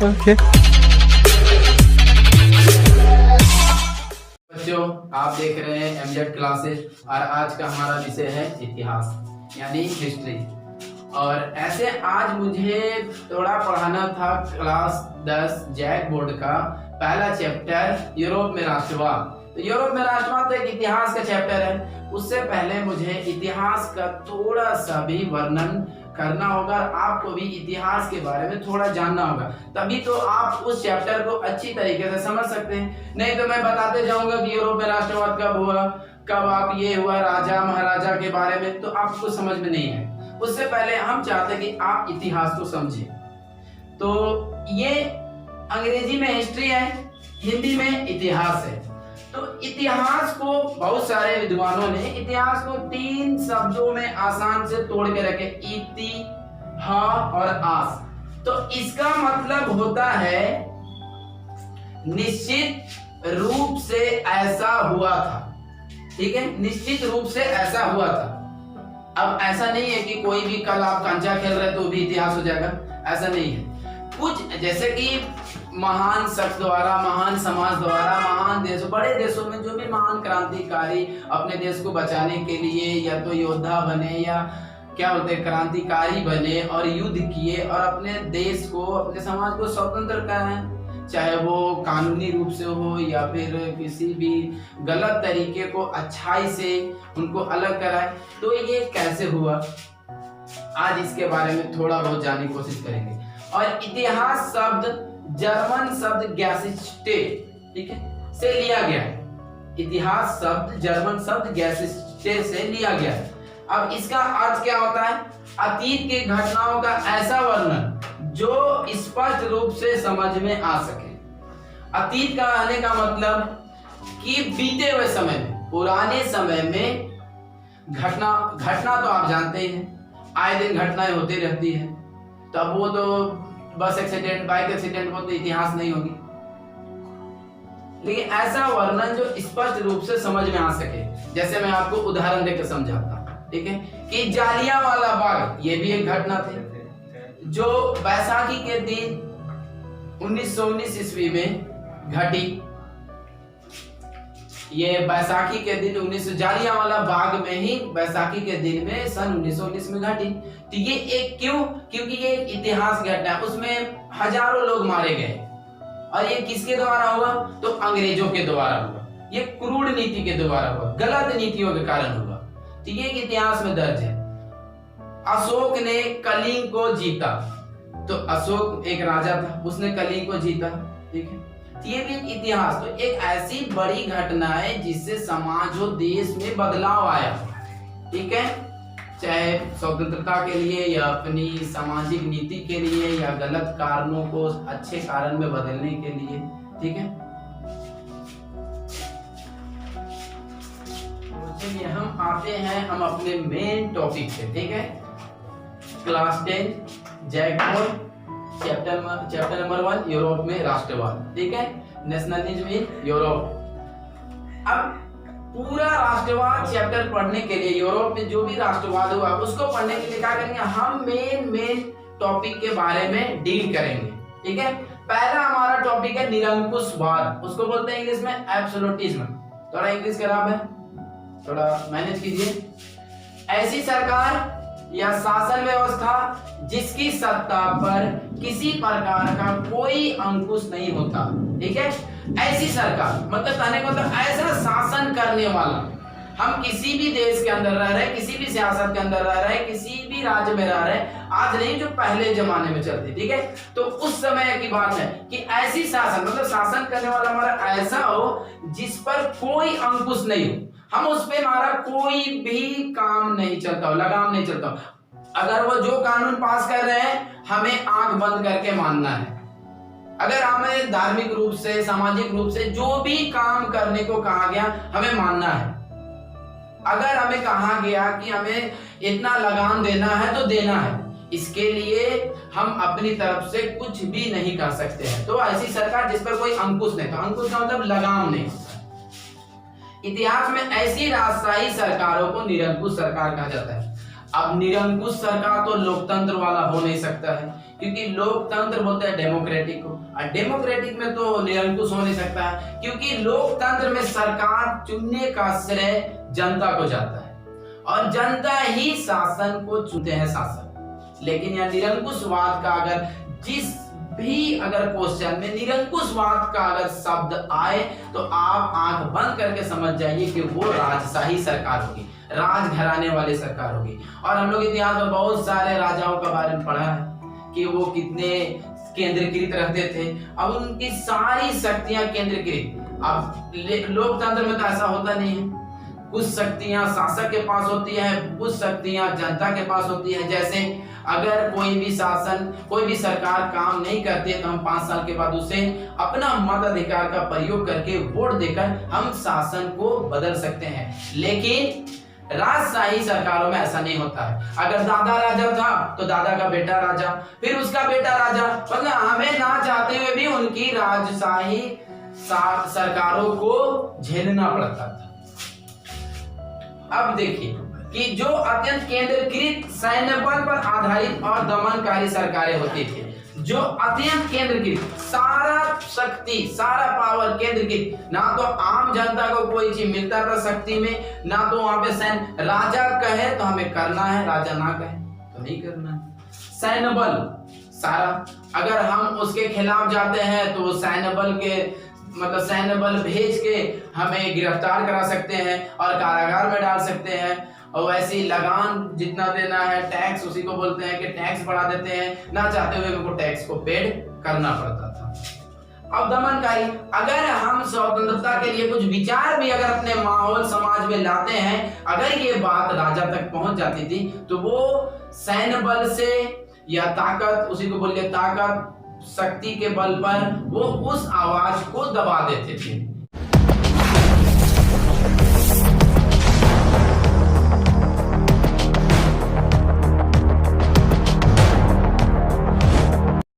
Okay. बच्चों, आप देख रहे हैं एमजेड क्लासेस और आज का हमारा विषय है इतिहास यानी हिस्ट्री। और ऐसे आज मुझे थोड़ा पढ़ाना था क्लास 10 जैक बोर्ड का पहला चैप्टर यूरोप में राष्ट्रवाद। तो यूरोप में राष्ट्रवाद तो एक इतिहास का चैप्टर है। उससे पहले मुझे इतिहास का थोड़ा सा भी वर्णन करना होगा, आपको भी इतिहास के बारे में थोड़ा जानना होगा, तभी तो आप उस चैप्टर को अच्छी तरीके से समझ सकते हैं। नहीं तो मैं बताते जाऊंगा कि यूरोप में राष्ट्रवाद कब हुआ, कब आप ये हुआ, राजा महाराजा के बारे में, तो आपको समझ में नहीं है। उससे पहले हम चाहते हैं कि आप इतिहास को समझें। तो ये अंग्रेजी में हिस्ट्री है, हिंदी में इतिहास है। तो इतिहास को बहुत सारे विद्वानों ने इतिहास को 3 शब्दों में आसान से तोड़ के रखे, इति, हा और आस। तो इसका मतलब होता है निश्चित रूप से ऐसा हुआ था। ठीक है, निश्चित रूप से ऐसा हुआ था। अब ऐसा नहीं है कि कोई भी कल आप कंचा खेल रहे तो भी इतिहास हो जाएगा, ऐसा नहीं है। कुछ जैसे कि महान शख्स द्वारा, महान समाज द्वारा, महान देशों, बड़े देशों में जो भी महान क्रांतिकारी अपने देश को बचाने के लिए या तो योद्धा बने या क्या बोलते हैं क्रांतिकारी बने और युद्ध किए और अपने देश को, अपने समाज को स्वतंत्र कराएं, चाहे वो कानूनी रूप से हो या फिर किसी भी गलत तरीके को अच्छाई से उनको अलग कराए। तो ये कैसे हुआ, आज इसके बारे में थोड़ा बहुत जानने की कोशिश करेंगे। और इतिहास शब्द जर्मन शब्द गैसिस्टे, ठीक है, से लिया गया है। इतिहास शब्द जर्मन शब्द गैसिस्टे से लिया गया है। अब इसका अर्थ क्या होता है? अतीत की घटनाओं का ऐसा वर्णन जो स्पष्ट रूप से समझ में आ सके। अतीत का आने का मतलब कि बीते हुए समय में, पुराने समय में घटना तो आप जानते ही हैं, आए दिन घटनाएं होती रहती है। तो अब वो तो बस एक्सीडेंट, बाइक एक्सीडेंट वो तो इतिहास नहीं होगी, लेकिन ऐसा वर्णन जो स्पष्ट रूप से समझ में आ सके। जैसे मैं आपको उदाहरण देकर समझाता हूं, ठीक है, कि जालियांवाला बाग ये भी एक घटना थी जो बैसाखी के दिन 1919 ईस्वी में घटी। ये बैसाखी के दिन 19 जालियांवाला बाग में ही बैसाखी के दिन में सन 1919 में घटी। तो ये एक क्यों? क्योंकि ये एक इतिहास घटना है, उसमें हजारों लोग मारे गए। और ये किसके द्वारा हुआ? तो अंग्रेजों के द्वारा हुआ। ये क्रूर नीति के द्वारा हुआ, गलत नीतियों के कारण हुआ। तो ये एक इतिहास में दर्ज है। अशोक ने कलिंग को जीता। तो अशोक एक राजा था, उसने कलिंग को जीता, ठीक है। ये भी एक इतिहास, तो एक ऐसी बड़ी घटना है जिससे समाज और देश में बदलाव आया, ठीक है, चाहे स्वतंत्रता के लिए या अपनी सामाजिक नीति के लिए या गलत कारणों को अच्छे कारण में बदलने के लिए, ठीक है। चलिए हम आते हैं हम अपने मेन टॉपिक पे, ठीक है। Class 10 JAC board chapter number 1 Europe में राष्ट्रवाद, ठीक है, नेशनलिज्म इन यूरोप। अब पूरा राष्ट्रवाद चैप्टर पढ़ने के लिए, यूरोप में जो भी राष्ट्रवाद हुआ उसको पढ़ने के लिए क्या करेंगे, हम मेन टॉपिक के बारे में डील करेंगे, ठीक है। पहला हमारा टॉपिक है निरंकुशवाद, उसको बोलते हैं इंग्लिश में एब्सोल्यूटिज्म। थोड़ा इंग्लिश खराब है, थोड़ा मैनेज कीजिए। ऐसी सरकार या शासन व्यवस्था जिसकी सत्ता पर किसी प्रकार का कोई अंकुश नहीं होता, ठीक है। ऐसी सरकार मतलब कहने का मतलब ऐसा शासन करने वाला। हम किसी भी देश के अंदर रह रहे, किसी भी सियासत के अंदर रह रहे, किसी भी राज्य में रह रहे, आज नहीं जो पहले जमाने में चलती, ठीक है। तो उस समय की बात है कि ऐसी शासन मतलब शासन करने वाला हमारा ऐसा हो जिस पर कोई अंकुश नहीं हो, हम उस पे हमारा कोई भी काम नहीं चलता हो, लगाम नहीं चलता हो। अगर वो जो कानून पास कर रहे हैं हमें आंख बंद करके मानना है। अगर हमें धार्मिक रूप से, सामाजिक रूप से जो भी काम करने को कहा गया हमें मानना है। अगर हमें कहा गया कि हमें इतना लगाम देना है तो देना है, इसके लिए हम अपनी तरफ से कुछ भी नहीं कर सकते हैं। तो ऐसी सरकार जिस पर कोई अंकुश नहीं, तो अंकुश का मतलब लगाम नहीं होता। इतिहास में ऐसी राजशाही सरकारों को निरंकुश सरकार कहा जाता है। अब निरंकुश सरकार तो लोकतंत्र वाला हो नहीं सकता है, क्योंकि लोकतंत्र बोलते हैं डेमोक्रेटिक को, और डेमोक्रेटिक में तो निरंकुश हो नहीं सकता है, क्योंकि लोकतंत्र में सरकार चुनने का श्रेय जनता को जाता है और जनता ही शासन को चुनते हैं शासक। लेकिन यह निरंकुशवाद का अगर जिस भी अगर क्वेश्चन में निरंकुशवाद का अगर शब्द आए तो आप आंख बंद करके समझ जाइए कि वो राजशाही सरकार होगी, राजघराने वाली सरकार होगी। और हम लोग इतिहास में बहुत सारे राजाओं के बारे में पढ़ा है कि वो कितने केंद्रीकृत रहते थे, अब उनकी सारी शक्तियां केंद्रीकृत। अब लोकतंत्र में तो ऐसा होता नहीं है, कुछ शक्तियां शासक के पास होती है, कुछ शक्तियां जनता के पास होती है। जैसे अगर कोई भी शासन, कोई भी सरकार काम नहीं करती है तो हम 5 साल के बाद उसे अपना मताधिकार का प्रयोग करके वोट देकर हम शासन को बदल सकते हैं। लेकिन राजशाही सरकारों में ऐसा नहीं होता है। अगर दादा राजा था तो दादा का बेटा राजा, फिर उसका बेटा राजा, मतलब हमें ना चाहते हुए भी उनकी राजशाही सरकारों को झेलना पड़ता था। अब देखिए कि जो अत्यंत केंद्रीकृत सैन्य बल पर आधारित और दमनकारी सरकारें होती थी, जो अत्यंत केंद्रीकृत, सारा शक्ति, सारा पावर केंद्रीकृत, ना तो आम जनता को कोई चीज मिलता था शक्ति में, ना तो वहां पे सैन्य, राजा कहे तो हमें करना है, राजा ना कहे तो नहीं करना है। सैन्य बल सारा, अगर हम उसके खिलाफ जाते हैं तो सैन्य बल के मतलब सैन्य बल भेज के हमें गिरफ्तार करा सकते हैं और कारागार में डाल सकते हैं। और वैसी लगान जितना देना है, टैक्स उसी को बोलते हैं कि टैक्स बढ़ा देते हैं, ना चाहते हुए उनको टैक्स को पेड करना पड़ता था। अब दमनकारी, अगर हम स्वतंत्रता के लिए कुछ विचार भी अगर अपने माहौल समाज में लाते हैं, अगर ये बात राजा तक पहुंच जाती थी तो वो सैन्य बल से या ताकत, उसी को बोलिए ताकत, शक्ति के बल पर वो उस आवाज को दबा देते थे।